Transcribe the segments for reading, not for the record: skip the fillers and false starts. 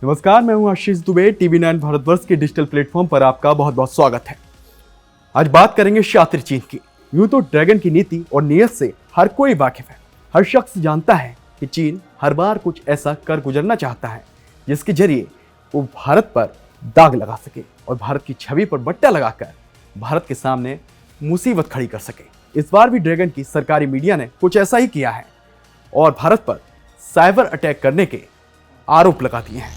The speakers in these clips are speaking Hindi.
नमस्कार, मैं हूं आशीष दुबे। टीवी9 भारतवर्ष के डिजिटल प्लेटफॉर्म पर आपका बहुत बहुत स्वागत है। आज बात करेंगे शातिर चीन की। यूं तो ड्रैगन की नीति और नीयत से हर कोई वाकिफ है। हर शख्स जानता है कि चीन हर बार कुछ ऐसा कर गुजरना चाहता है जिसके जरिए वो भारत पर दाग लगा सके और भारत की छवि पर बट्टा लगाकर भारत के सामने मुसीबत खड़ी कर सके। इस बार भी ड्रैगन की सरकारी मीडिया ने कुछ ऐसा ही किया है और भारत पर साइबर अटैक करने के आरोप लगा दिए हैं।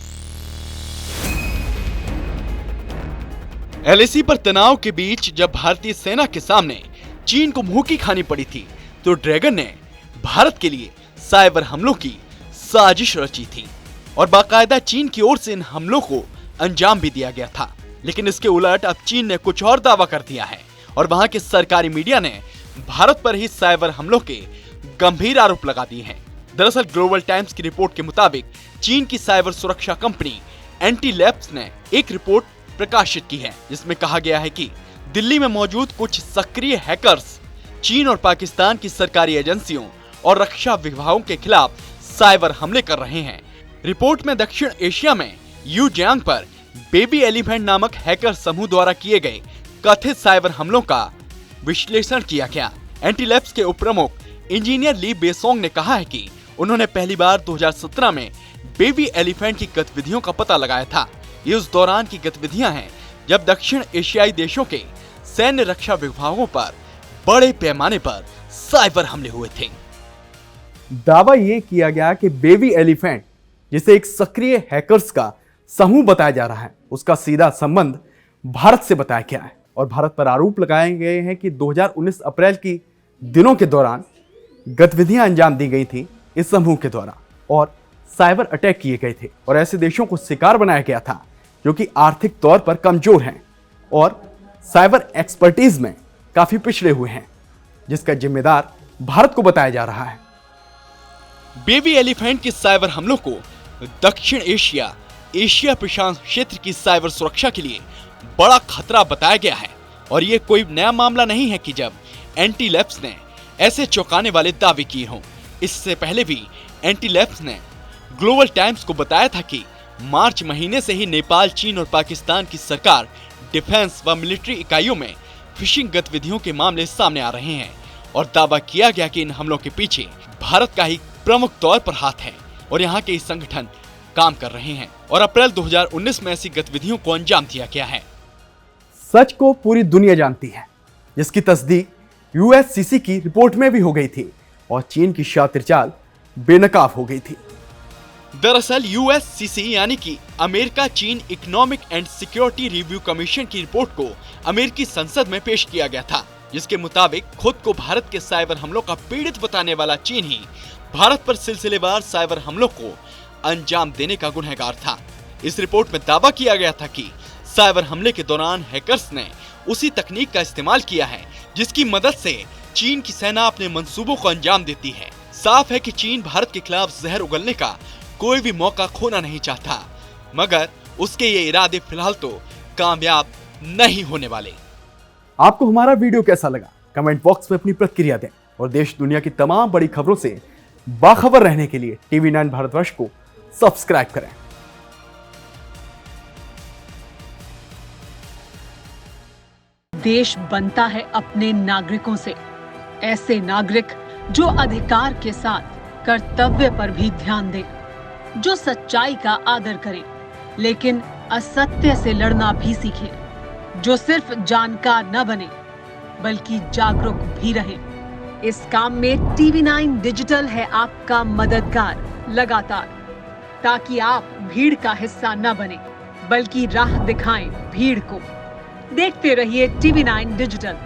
एलएसी पर तनाव के बीच जब भारतीय सेना के सामने चीन को मुंह की खानी पड़ी थी तो ड्रैगन ने भारत के लिए साइबर हमलों की साजिश रची थी और बाकायदा चीन की ओर से इन हमलों को अंजाम भी दिया गया था। लेकिन इसके उलट अब चीन ने कुछ और दावा कर दिया है और वहां के सरकारी मीडिया ने भारत पर ही साइबर हमलों के गंभीर आरोप लगा दिए हैं। दरअसल ग्लोबल टाइम्स की रिपोर्ट के मुताबिक चीन की साइबर सुरक्षा कंपनी एंटी लैब्स ने एक रिपोर्ट प्रकाशित की है जिसमें कहा गया है कि दिल्ली में मौजूद कुछ सक्रिय हैकर्स चीन और पाकिस्तान की सरकारी एजेंसियों और रक्षा विभागों के खिलाफ साइबर हमले कर रहे हैं। रिपोर्ट में दक्षिण एशिया में यूजियांग पर बेबी एलिफेंट नामक हैकर समूह द्वारा किए गए कथित साइबर हमलों का विश्लेषण किया गया। एंटी लैब्स के उप प्रमुख इंजीनियर ली बेसोंग ने कहा है कि उन्होंने पहली बार 2017 में बेबी एलिफेंट की गतिविधियों का पता लगाया था। ये उस दौरान की गतिविधियां हैं जब दक्षिण एशियाई देशों के सैन्य रक्षा विभागों पर बड़े पैमाने पर साइबर हमले हुए थे। दावा ये किया गया कि बेबी एलिफेंट, जिसे एक सक्रिय हैकर्स का समूह बताया जा रहा है, उसका सीधा संबंध भारत से बताया गया है और भारत पर आरोप लगाए गए हैं कि 2019 अप्रैल की दिनों के दौरान गतिविधियां अंजाम दी गई थी इस समूह के द्वारा और साइबर अटैक किए गए थे और ऐसे देशों को शिकार बनाया गया था जो कि आर्थिक तौर पर कमजोर हैं और साइबर एक्सपर्टीज में काफी पिछड़े हुए हैं, जिसका जिम्मेदार भारत को बताया जा रहा है। बेबी एलिफेंट के साइबर हमलों को दक्षिण एशिया, एशिया प्रशांत क्षेत्र की साइबर सुरक्षा के लिए बड़ा खतरा बताया गया है और ये कोई नया मामला नहीं है कि जब एंटी लैब्स ने ऐसे चौंकाने वाले दावे किए हों। इससे पहले भी एंटी लैब्स ने ग्लोबल टाइम्स को बताया था कि मार्च महीने से ही नेपाल, चीन और पाकिस्तान की सरकार डिफेंस व मिलिट्री इकाइयों में फिशिंग गतिविधियों के मामले सामने आ रहे हैं और दावा किया गया कि इन हमलों के पीछे भारत का ही प्रमुख तौर पर हाथ है और यहाँ के संगठन काम कर रहे हैं और अप्रैल 2019 में ऐसी गतिविधियों को अंजाम दिया गया है। सच को पूरी दुनिया जानती है, जिसकी तस्दीक यूएससीसी की रिपोर्ट में भी हो गई थी और चीन की शातिर चाल बेनकाब हो गई थी। दरअसल यूएससीसी यानी कि अमेरिका चीन economic and security review commission की रिपोर्ट को अमेरिकी संसद में पेश किया गया था, जिसके मुताबिक खुद को भारत के साइबर हमलों का पीड़ित बताने वाला चीन ही भारत पर सिलसिलेवार साइबर हमलों को अंजाम देने का गुनहगार था। इस रिपोर्ट में दावा किया गया था कि साइबर हमले के दौरान हैकर्स ने उसी तकनीक का इस्तेमाल किया है जिसकी मदद से चीन की सेना अपने मंसूबों को अंजाम देती है। साफ है कि चीन भारत के खिलाफ जहर उगलने का कोई भी मौका खोना नहीं चाहता, मगर उसके ये इरादे फिलहाल तो कामयाब नहीं होने वाले। आपको हमारा वीडियो कैसा लगा? कमेंट बॉक्स में अपनी प्रतिक्रिया दें और देश दुनिया की तमाम बड़ी खबरों से बाखबर रहने के लिए टीवी9 भारतवर्ष को सब्सक्राइब करें। देश बनता है अपने नागरिकों से, ऐसे नागरिक जो अधिकार के साथ कर्तव्य पर भी ध्यान दें, जो सच्चाई का आदर करें लेकिन असत्य से लड़ना भी सीखें, जो सिर्फ जानकार न बने बल्कि जागरूक भी रहें। इस काम में टीवी9 डिजिटल है आपका मददगार लगातार, ताकि आप भीड़ का हिस्सा न बने बल्कि राह दिखाएं भीड़ को। देखते रहिए टीवी9 डिजिटल।